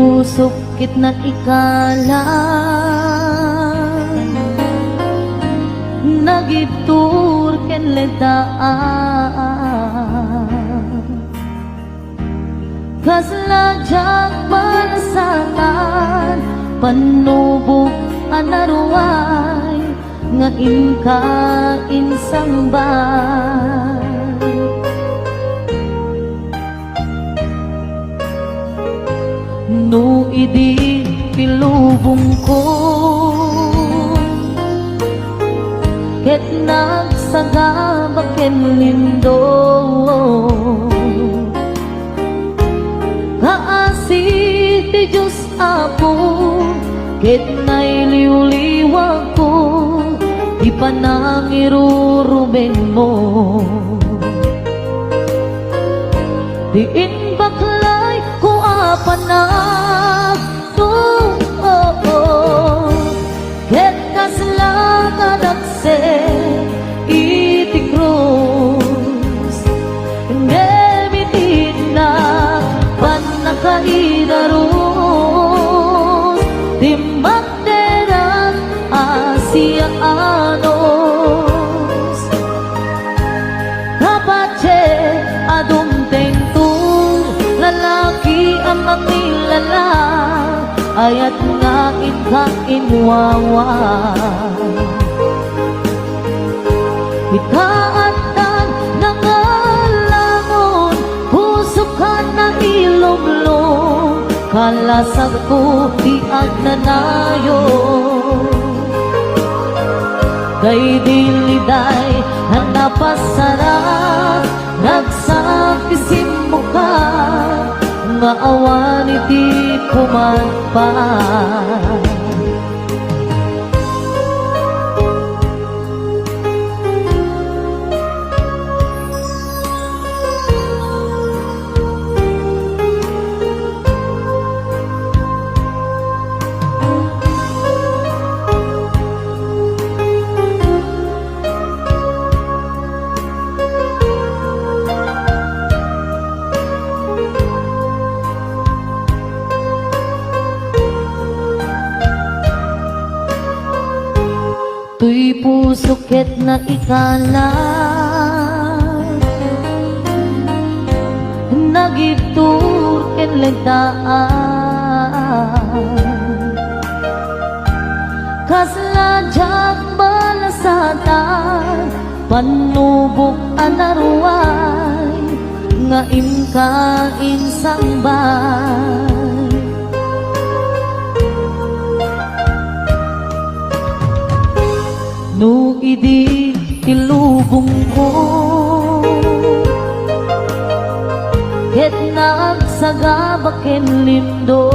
pusok kit na ikala nagibtur ken ledaan kaslajak panasakan panubok anaruay nga inka insang bay no idi pilubong ko ket nagsagabak ken lindo kaasi ti Diyos Apo ket nailiw-liwag ko ipanangiruruben mo diin baklay ko apanag ket kaslakan akse iti krus nemitin na panakaidarus timbak derang Asianos kapache adumteng tu lalaki ang makilala ayat nga inwawa ikaatan nangalangon pusukan na ilomlong kalasag ko di agnanayo kay diliday hanapasarap nagsakisim mo ka nga awan iti kumagpaan tuy pusok ket na ikala nagibtur ken ledaan kaslajak balasatan panubok anaruay nga imka insang bay no idi tilubong ko ket nagsagabak ken lindo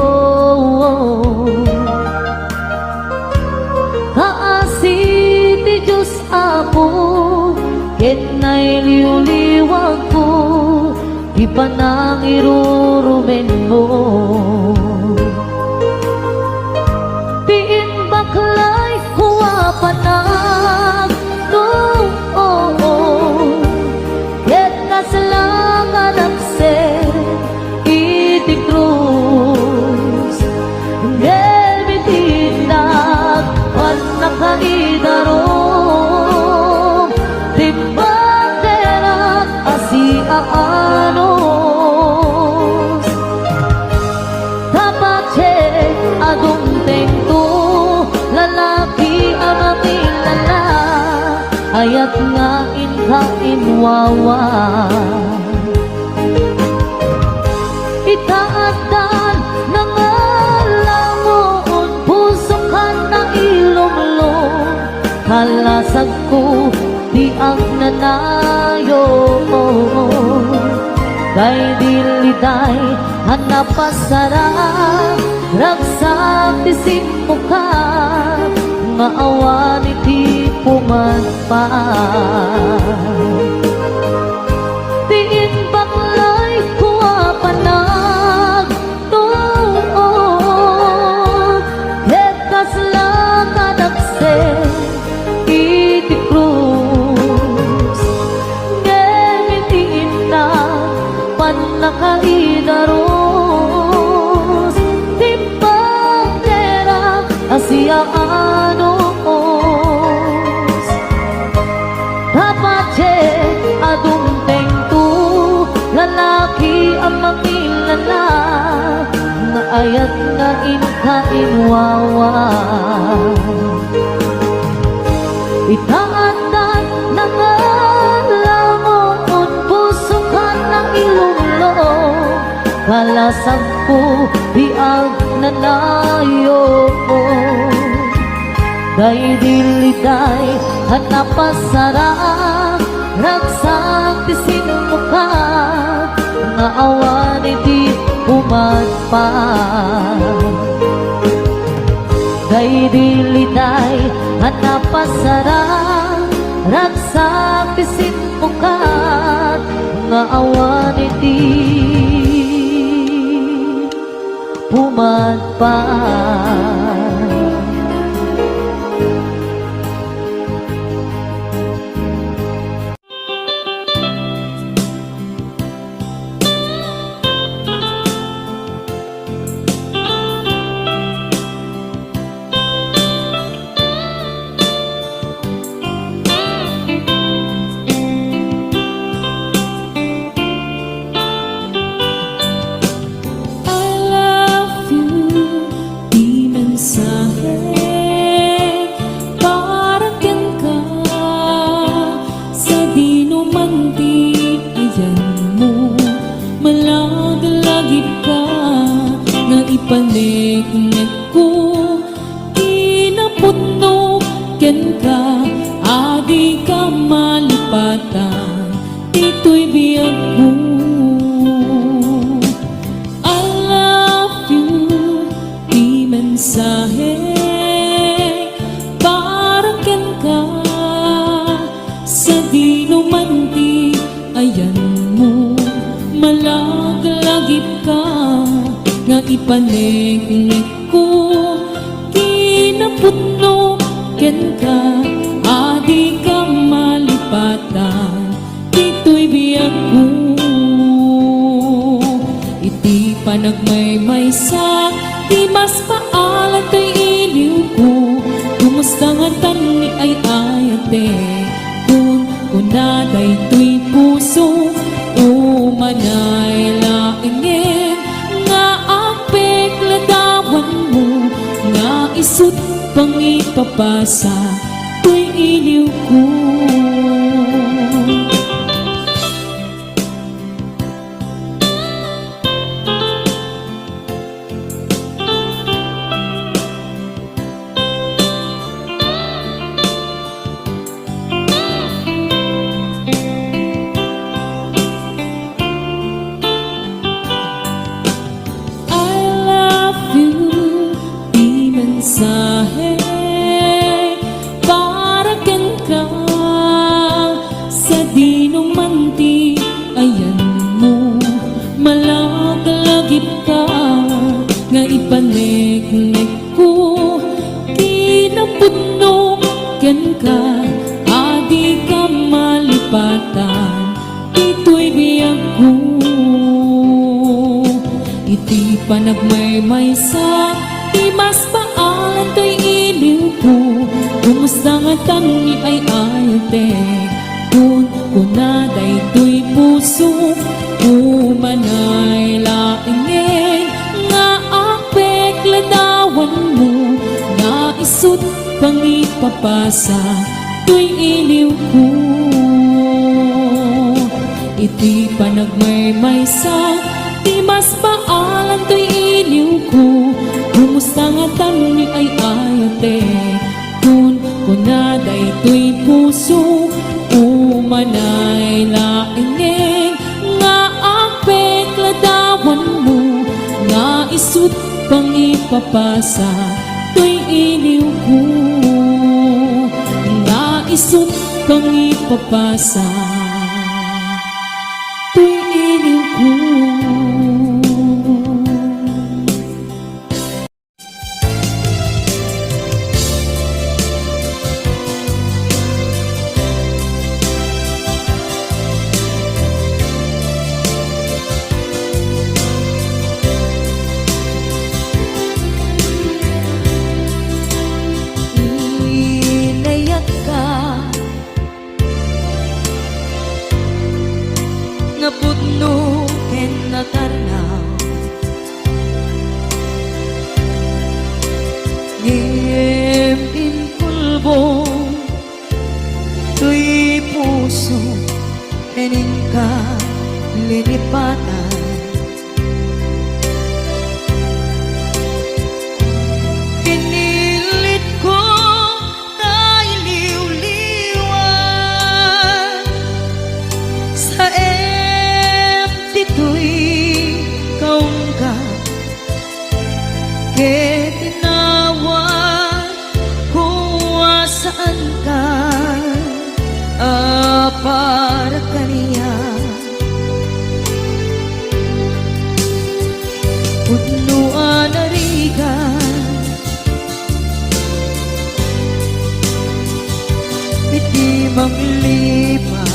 kaasi ti Diyos Apo ket nailiw-liwag ko ipanangirurumen mo tiin baklay kuwa panag ket kaslakan akse iti krus nemitinag panakaidarom tibanderak Asianos kapache adumteng tu lalaki ang makilala ayat nga inwawa itaatan nangalangon pusukan na ilomlong kalasag ko di ang nanayo kay diliday hanapasarap ragsak ti simmuka nga awan iti pumatpaan tiin baklay kuwa panag ket kaslakan akse iti krus nemitin na panakaidaros ti manos. Dapat adumpeng tu lalaki ang makilala nga ayat nga inkainwawa. Itaatan na nga langon puso ka ng ilumlo kalasag po biag nanayo mo. Day diliday hanapasara ragsang tisin mo ka nga awan iti umadpa. Day diliday hanapasara ragsang tisin mo ka nga awan iti umadpa. Ipaniknik ko, kinaputno, ken ka, adi ka malipatan, ito'y biyag mo. I love you, di mensahe, parang ken ka, sa di numanti, ayan mo, malagalagip ka, nga ipaniknik ko, kinaputno, ken ka, adi ka malipatan, ito'y biyag ko. Iti panagmaymaysa, di mas paalan to'y iliw ko, kumusta nga tani ay ayate, kung kunaday to'y puso, o manay laingin, ladawan mo nga isut pang ipapasa to'y iliw ko. Mensahe para ken ka, sa di numanti, ayan mo, malagalagip ka, nga ipaniknik ko, kinaputno, ken ka, adi ka malipatan, ito'y biyag ko. Iti panagmaymaysa, di mas paalan to'y iliw ko, kumusta nga tangi ay ayate, kung kunaday to'y puso, umanay laingin, nga apek ladawan mo, nga isut pang ipapasa to'y iliw ko. Iti panagmaymaysa, di mas paalan to'y iliw ko, kumusta nga tangi ay ayate, kung kunaday to'y puso, umanay laingin, nga apek ladawan mo, nga isut pang ipapasa to'y iliw ko, nga isut pang ipapasa to'y iliw ko. linipatan. Pinilit ko na iliw-liwan sa empty tuwing kaungkat. Kaya tinawag kung saan ka, para kaniya. Punuan na rigan, piti manglipat,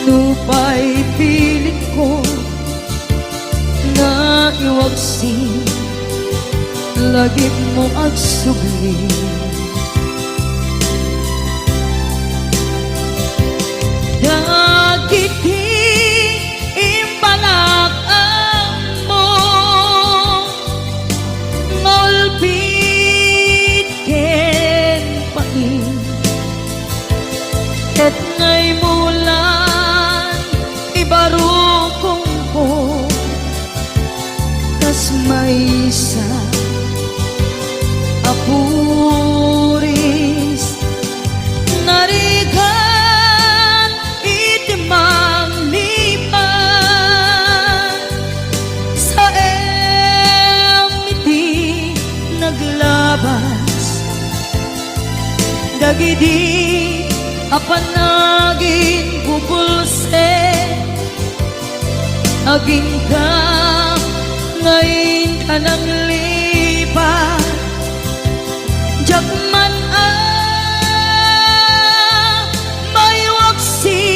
lupa'y pilit ko na iwagsin, lagip mo agsugli. Dagiti imbalak mo, ngolbit ken pain, et ngay mulan ibarukong ko, kas may sa apuris narigan itimang lipan sa emiti naglabas dagidi apanagin bubulse aging ka ngayon ka nang lipat. Jakman may waksi,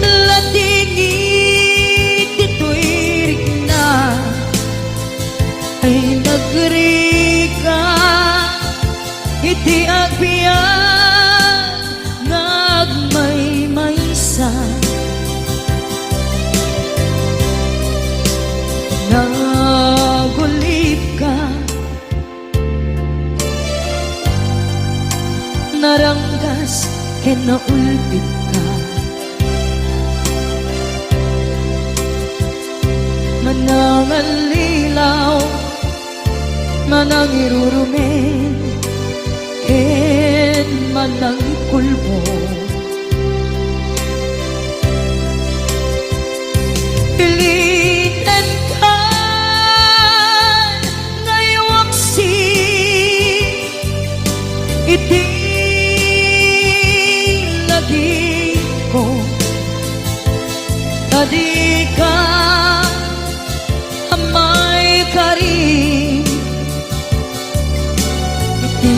latingit ito'y na ay nagrika, iti agbiyan nagmay-maysa. Nagulip ka, naranggas ken naulpit ka, manangalilaw manangirurumen ken manangkulbo. Pilitan ka ngaywaksi iti ko tadi ka amay karim iti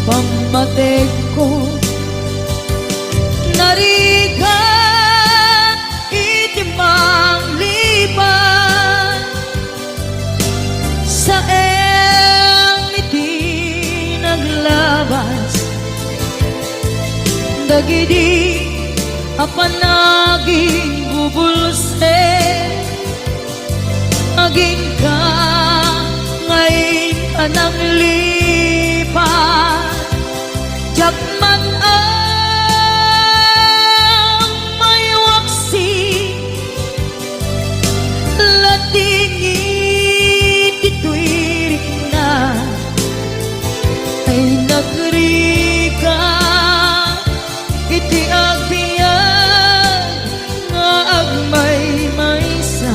pamatek ko narigan iti manglipan sa iti naglabas dagidi apanaging bubulse aging ka ngayon ka nang lipat. Jakman may waksi, latingit ito'y na ay nagrika, iti agbiyan nga agmay-maysa.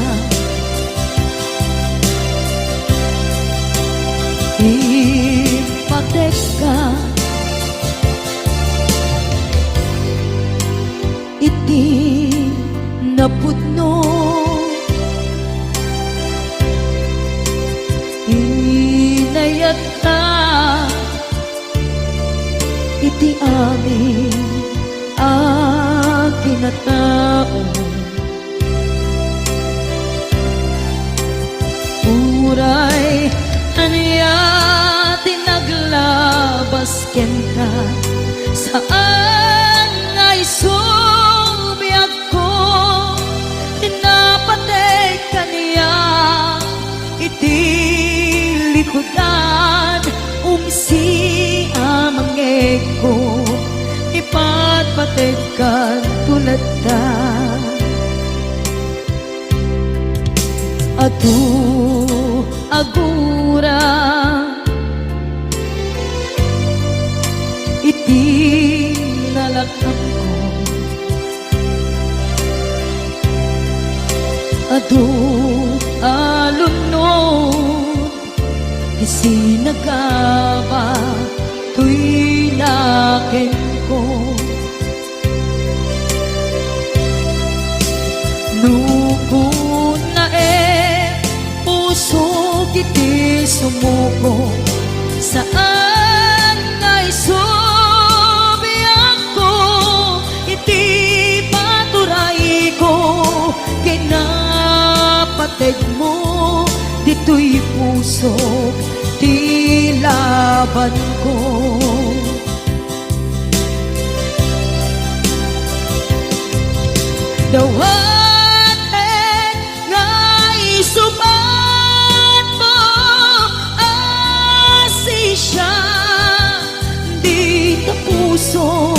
Ipatek ka iti napudno, inayat ka iti amin kinatao. Uray aniya tinaglabas kenta saan ay subiyag ko tinapatay kaniya iti likodan umsi amang napatid ka tulad ta. Atu agura iti nalakam ko. Adu alunod isinagaba tuy nakin ko. Lukon na puso kiti sumuko saan nga isubiyak ko. Iti paturay ko kinapatid mo dito'y puso ti laban ko. Dawaten nga isubat mo asi siya di ta puso.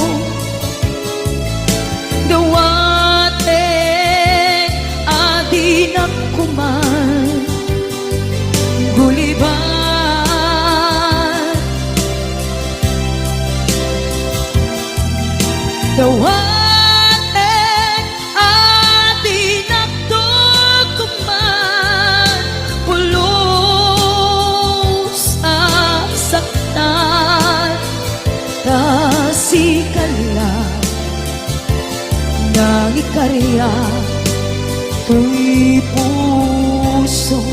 Dawaten adi nagkuman guliban. Dawaten nang ikarya tuy puso.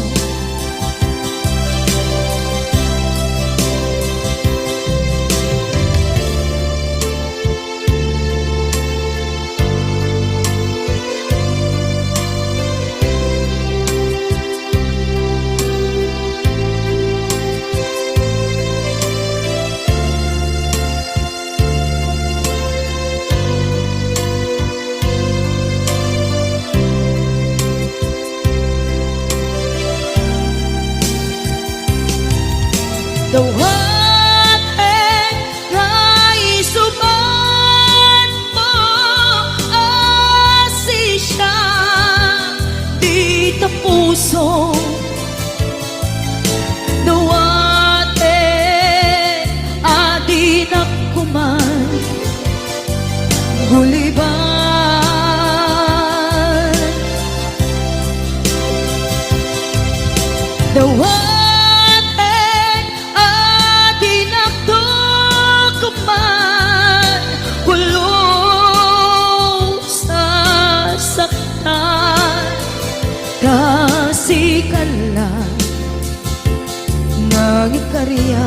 Dawaten nga isubat mo asi siya di ta puso. Dawaten adi nagkuman guliban. Dawaten kasikala nang ikarya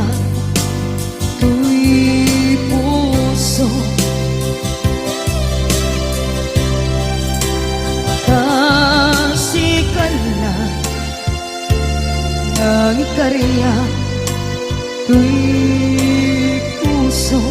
tuy puso. Kasikala nang ikarya tuy puso.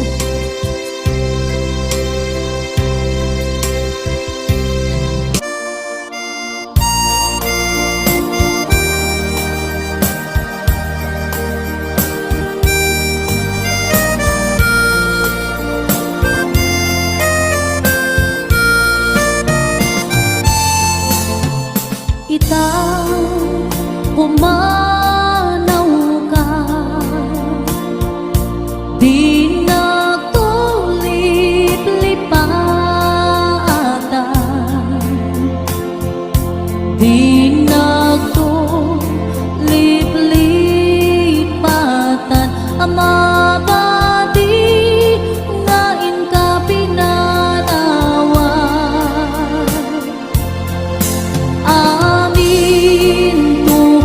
Pumanaw ka, di nagtulip-lipatan, di nagtulip-lipatan, amabadi ngain ka pinanawan. Amin tu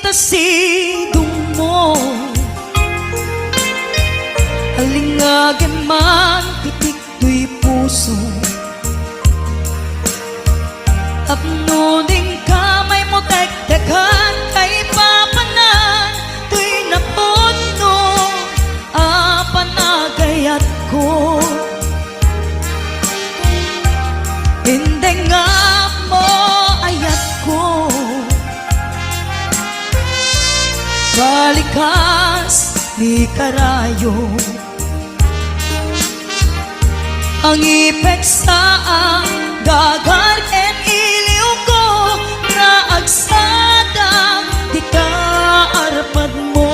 tasidong mo, alingagin man pitik to'y puso, tapnuning kamay mo dagdagan kay papanan to'y napuno apanagayat ko. Hindi nga mo ayat ko, balikas ni karayo, ang ipek sa ang dagar en iliw ko na agsadang di ka arpad mo.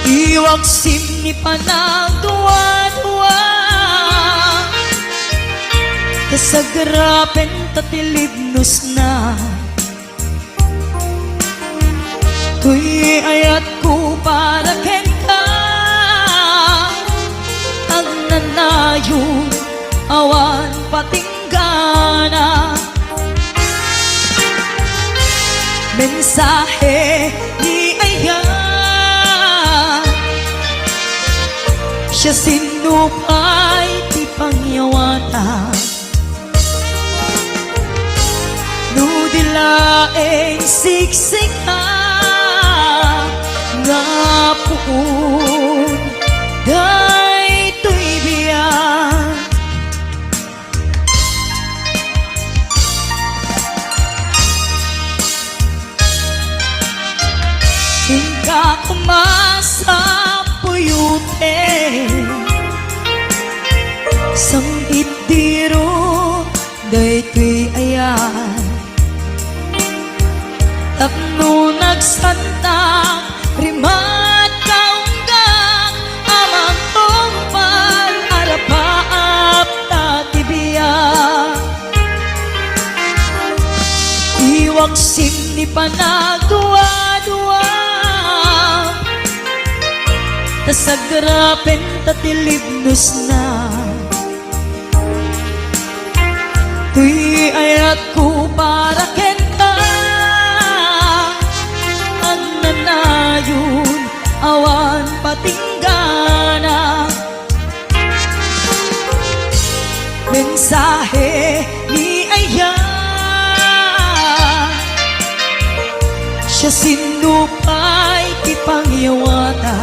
Iwag simni panagduwa-duwa, kasagrapen tatilibnos na, tuy ayat ko para ken ka, ang nanayon awan patinggana. Mensahe ni Ayan, siya sinupay ti pangyawata, nudilaeng siksik ka nga puon daytoy biyak. Hingga kumasa puyute sang itiro daytoy ayan, tapno nagsantang rimat kaunggang amang tumpal arapaap tatibiyak. Iwag simni panagduwa-duwa, tasagrapen tatilibnos na, tuy ayat ko para ken ka, ang nanayon awan patinggana. Mensahe ni Ayan, siya sinupay ti pangyawata,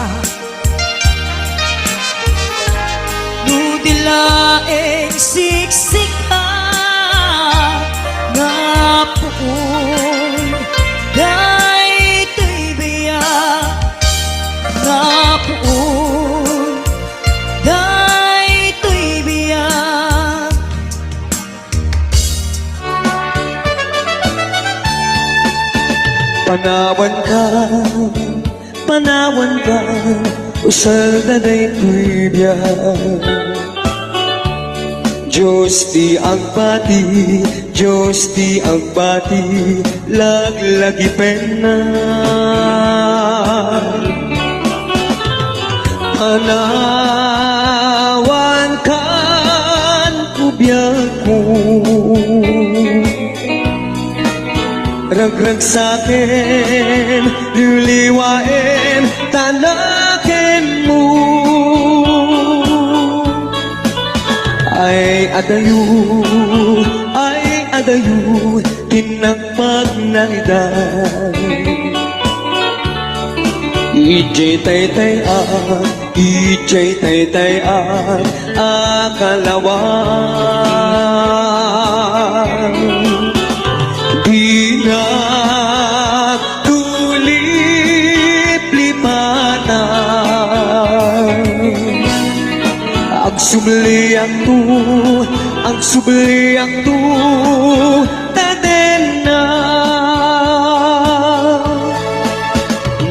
nudilaeng siksik ka nga puon daytoy biyak, nga puon daytoy biyak. Panawan ka, usal na daytoy biyak. Diyos di agbati, Diyos di agbati, laglagi pena. Anawan kan kubyak ko, ragrag sa'kin, liliwain, tanakin mo. Ay adayo, tinagpag na iday. Ijay tay akalawan. Di na tulip-lipatan, ang subliang tu tatena.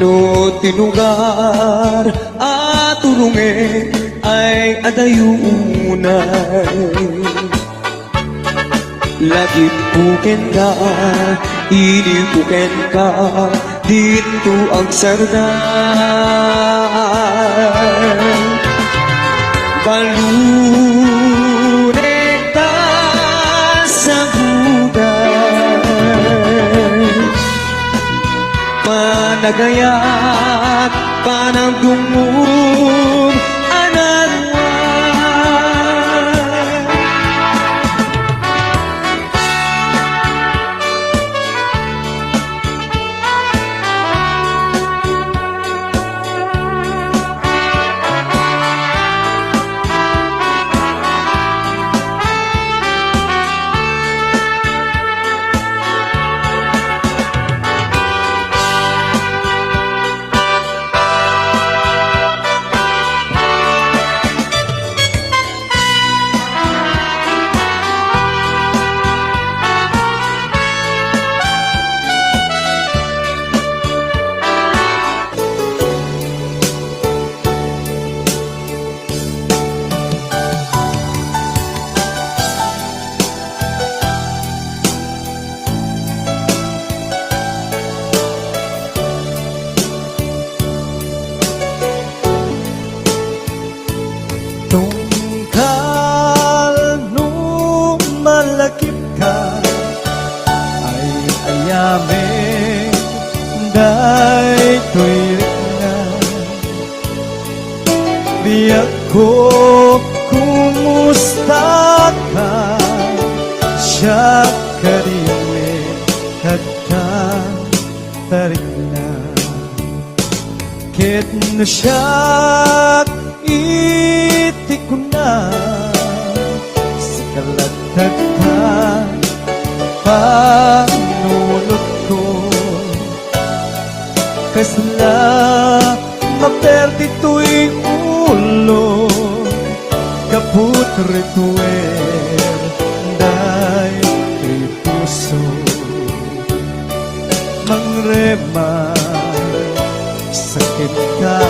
No tinugar at turungin ay adayunay. Lagi puken ka, inipuken ka, dito ang sardan. Balunekta sa buday, nagayat panang dungog anarwan. Tungkal nung malakip ka ay ayamin day tuwirik na. Biyak ko kumusta ka, siya karimit kata tarik na. Ket na siya iti ko na sa kalatag ka panunod ko. Kasla maperdi tuwing ulo kaput rituer day kay puso mangrema sakit ka.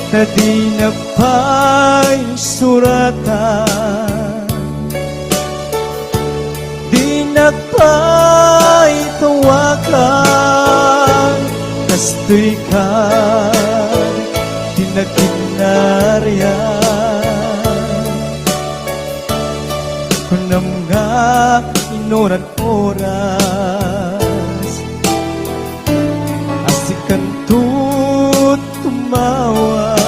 Na di na pa'y suratan, di na pa'y tawagan, kastoy ka, di na kinaryan. Kunam nga inoran-oras, asikan tut tumawa.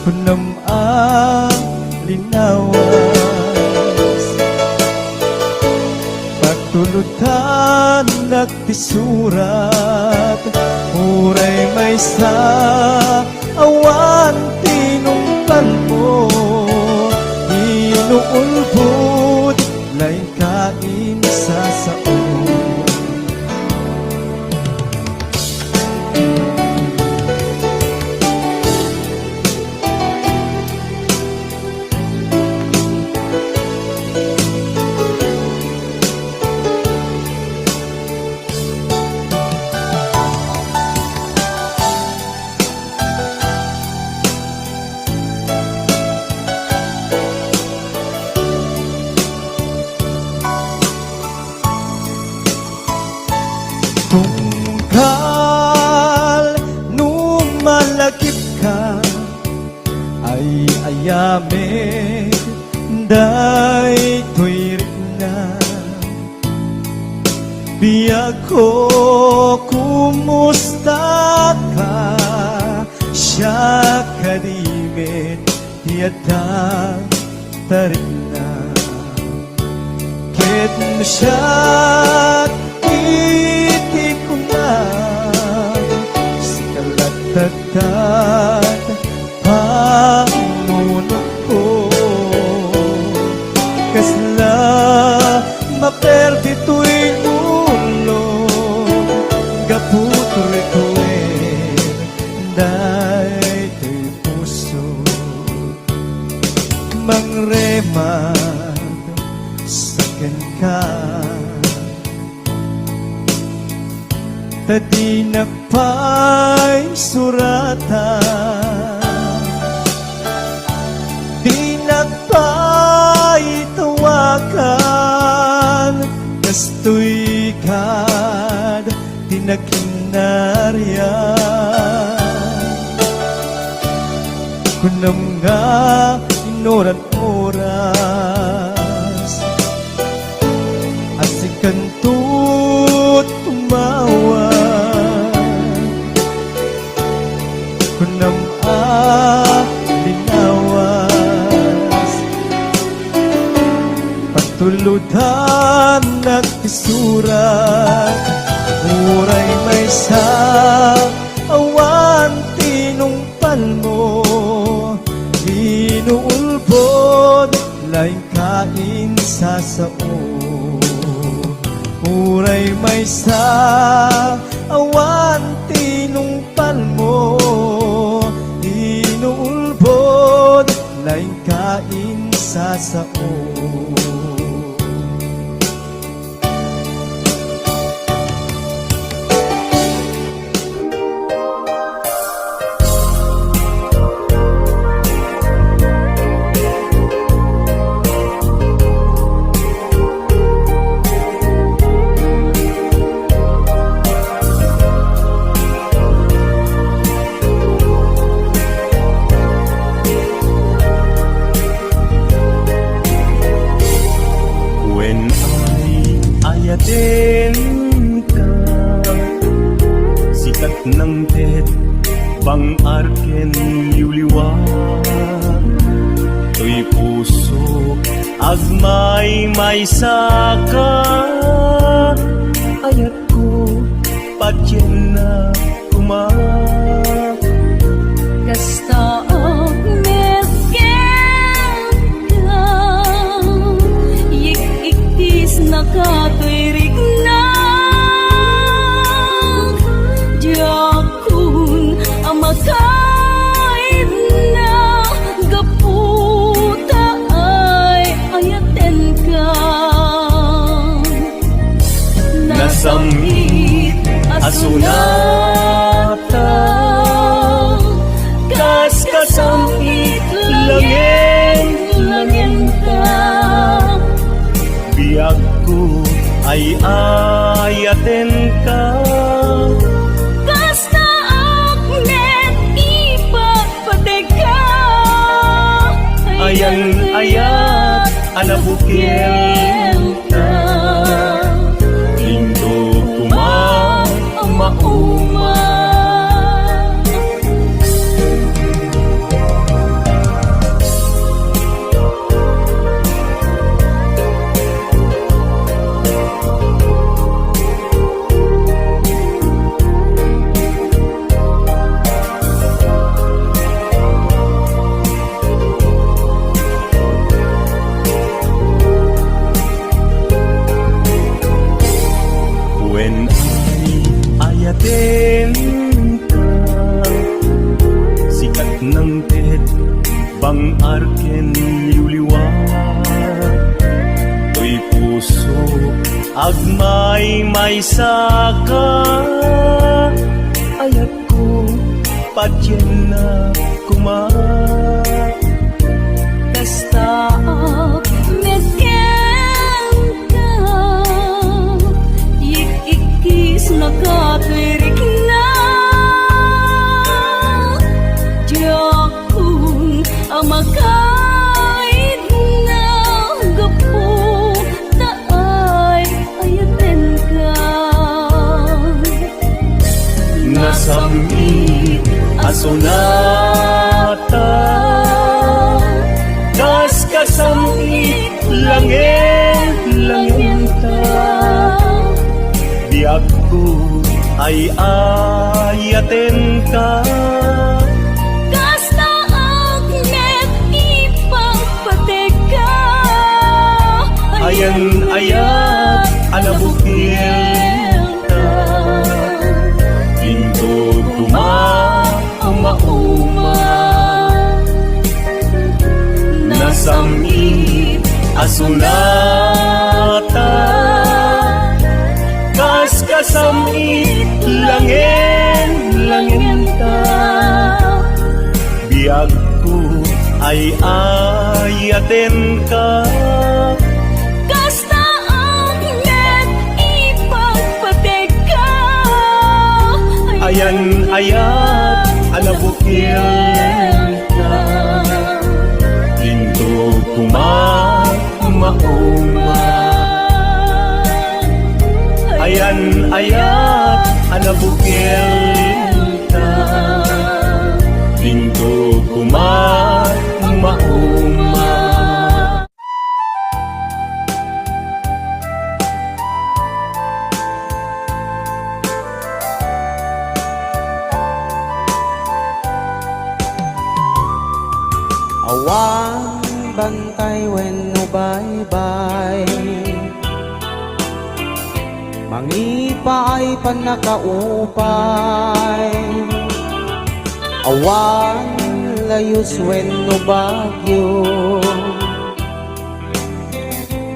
Kunam ang linawas, pagtulutan nagtisurat, uray may sa awan tinumpan mo, inuulbod lain kain sa saon. Tungkal nung malakip ka ay ayamin day tuwirik na. Biyag ko kumusta ka, siya karimit tiyata tarik na. Ket mo siya iti ko na sa kalatagtag panunod ko. Kasla maperdi tuwing ulo kaput rituer day to'y puso mangremad saken ka. Tadi na pa'y suratan, di na pa'y tawagan, kastoy kad di na kinaryan. Kunam nga inoran oras, sao. Uray may sa awan tinungpal mo, inuulbod laing kain sa sao. Ayatin ka, sikat ng tet, bang arken liwliwag. To'y puso, agmay may saka. Ayat ko, patyen na kumak. Kasta og mesken ka, yik-iktis nakatuirig na. Diyakun ang makain na, gaputa ay ayaten ka. Nasamit asunata, kas kasamit langin ka. Biag ko ay ayaten ka. Kasta aknet ipagpadeka, Ayan ayat anabukil ta. Indo kumang mauma. When ayatin ka, sikat ng tet, bang arken liwliwag. To'y puso, agmay may saka. Ayat ko, patyen na kumak. kasta ak mesken ka, yik-ikis nakatuirig na. Diyakun ang makain na, gaputa ay ayaten ka. Nasamit asunata, kas kasamit langin ta. Biag ko ay ayaten ka. Kasta aknet ipagpadeka, Ayan ayat anabukil ta. Indo mauma. Nasamit asunata, kas kasamit langin ta. Biag ko ay ayaten ka. Kasta aknet ipagpadeka, Ayan ayat anabukil ka. Indo mauma. Ayan ayat anabukil ka. Indo mauma. Awan bantay when no bye-bye, Mangipa ay panakaupay, awan layus wenno bagyo.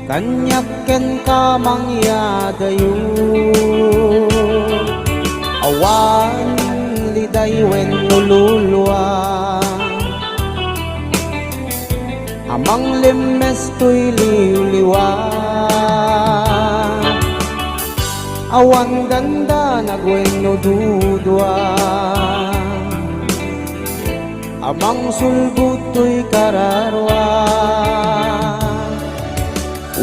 Kanyak ken ka mangyadayo, awan liday wenno lulwa. Amang limes to'y liliwa, awan ganda nagwenno dudwa. Amang sulbut to'y kararwa,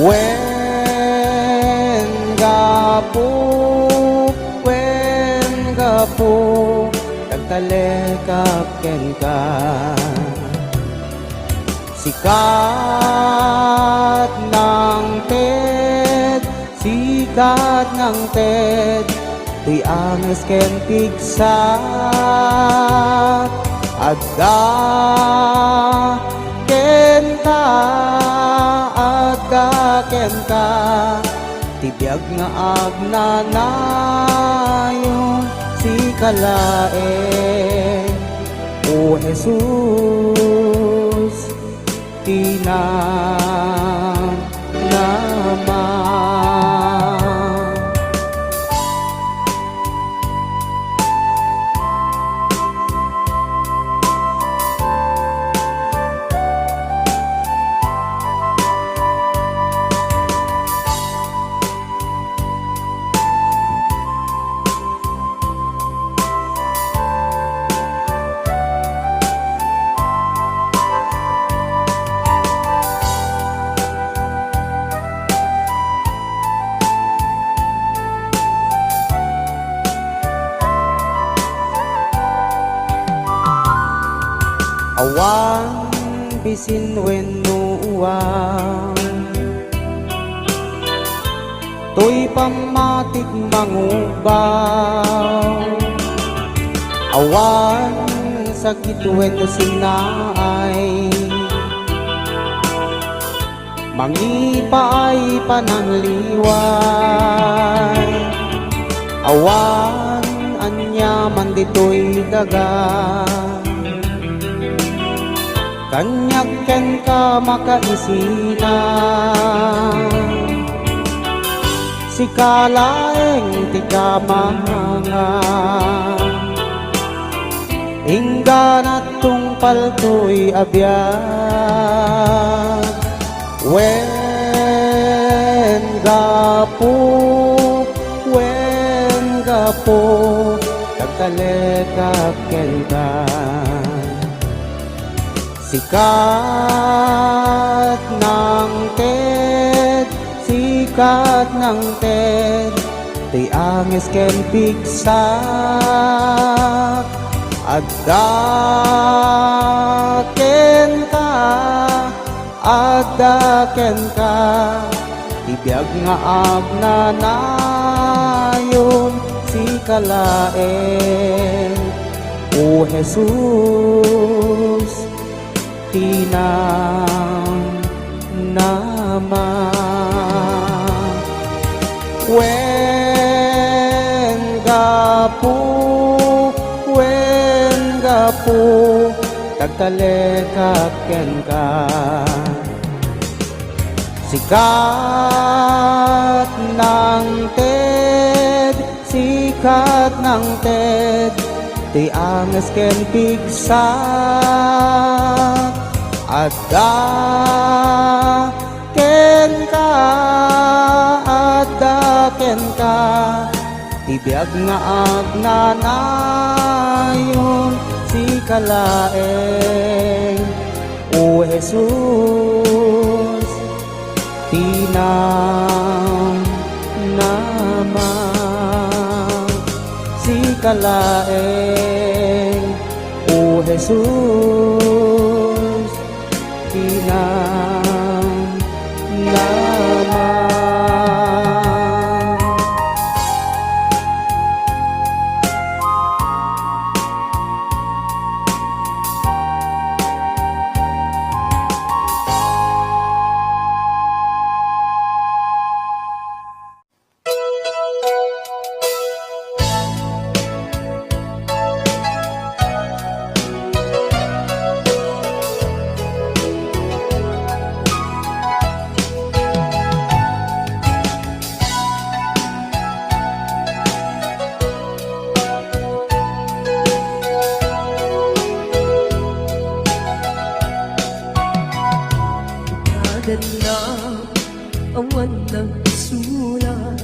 wen gapo nagtalekak ken ka. Sikat ng TED, sikat ng TED, di anges ken pigsat. Adda ken ka, tibiyag nga agnanayon si kalae. O Jesus, tinam naman. Awan bisin wenno uwan, to'y pamatik mangubaw. Awan sakit wenno sinaay, mangipa ay panangliway. Awan anya man dito'y daga, kanyak ken ka makaisina. Si kalaeng ti kamanga, ingga natong palto'y abiyag. Wen gapo nagtalekak ken ka. Sikat ng TED, sikat ng TED, di anges ken pigsat. Adda ken ka, tibiyag nga agnanayon si kalaeng. O Jesus, tinam naman. Wen gapo tagtalekak ken ka. Sikat ng TED, sikat ng TED, ti anges ken pigsat. Adda ken ka, tibiyag nga agnanayon si kalaeng. O Jesus, tinam naman si kalaeng. O Jesus, tinam naman. na awan ng sulat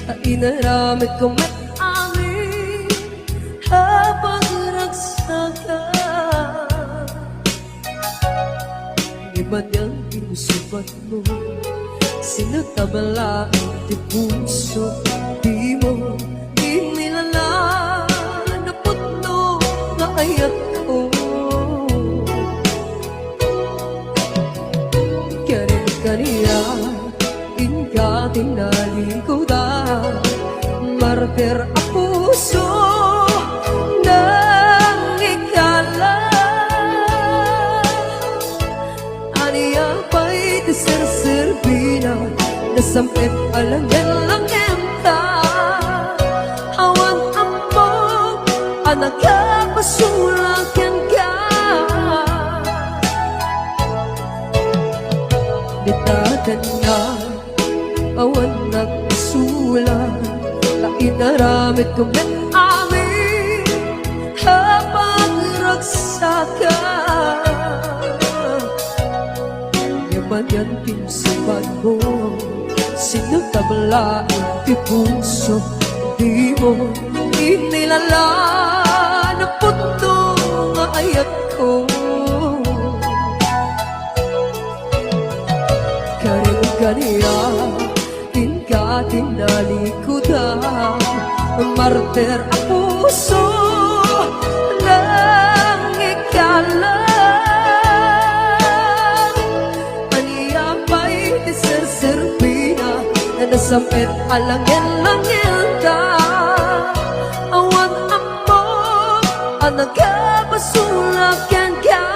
at inaramid ko met amin habang ragsakan. Di ba niyang inusubat mo, sinatabala ang puso, di mo inilala na putno na ayat ko. Kaniya, inka tinalikodan, martir ang puso ng ikala. Aniya pa'y deserserbina, nasampit alangan-langan ta. Awan among anak ka, pasulakan ka. Bitagan na awan nagsulat na inaramid ko met amin habang ragsakan. Yaman yan pinsaban mo, sinatabla ang puso, di mo inilala na puto nga ayat ko. Kaniya, inka tinalikodan, martir ang puso ng ikala. Aniya pa'y deserserbina, na nasampit alangin-langin ka. Awan mo, anak ka, pasulakan ka.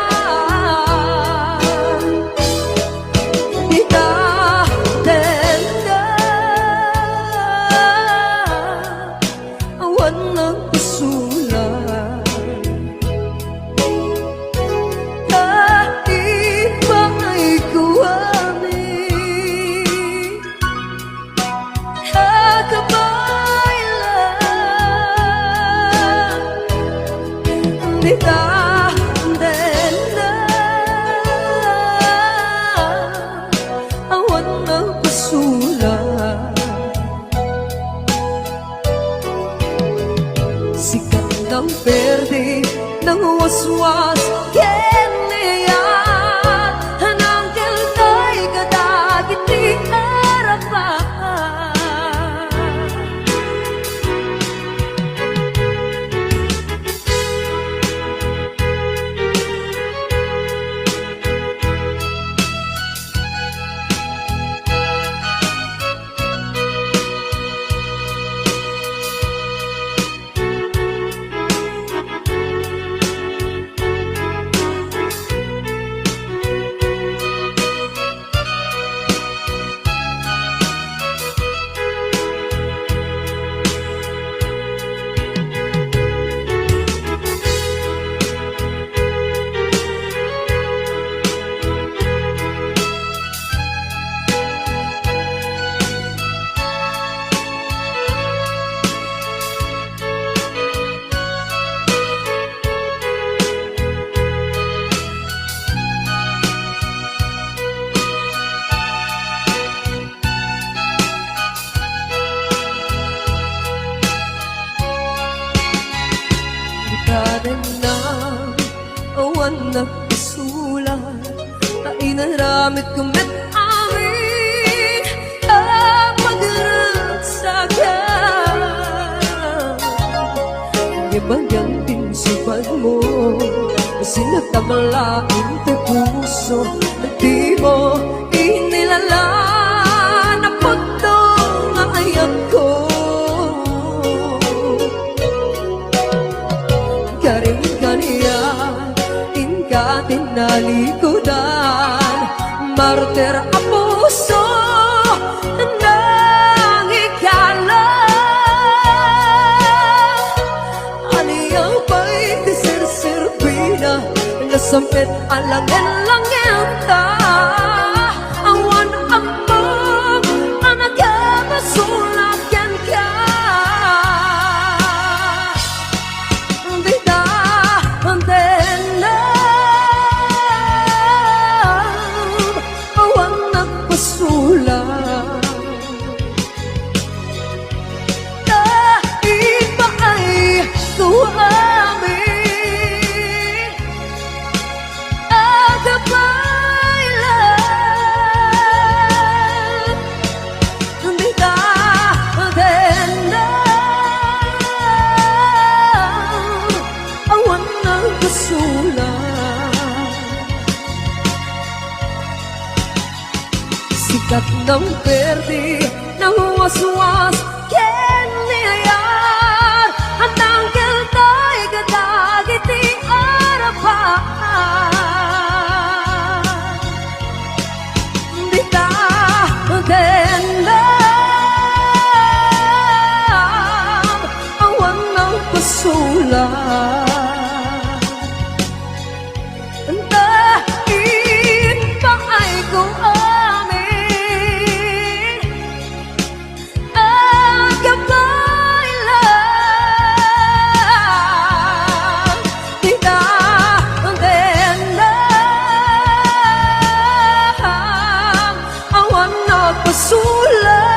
Sikat ng verde ng waswas keniyan, hanangkel tay kadagit di harapan. Na awan nagpasulat na inaramid ko met amin habang ragsakan. Ibagang pinsipag mo, sinatabla ang puso, di mo inilala na pagdo nga ayat ko. Kaniya, inka tinalikodan, martir ang puso ng ikala. Aniya pa'y deserserbina, nasampit alangan-langan ta. Awan amang anak ka, pasulakan ka. Awan Sikat ng perdi ng waswas keniyayar Ang tanggal tay gadagiti arapan Dita denam awan ng pasulan Dahil pa ay kung amin Ang gabay lang Tinatendam awan na pasulan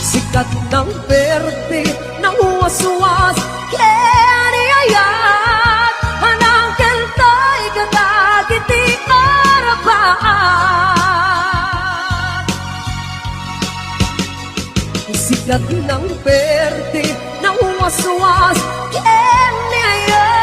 Sikat ng berde ng waswas keniyayat Anang kentay gadagiti arapan Sikat ng berde ng waswas keniyayat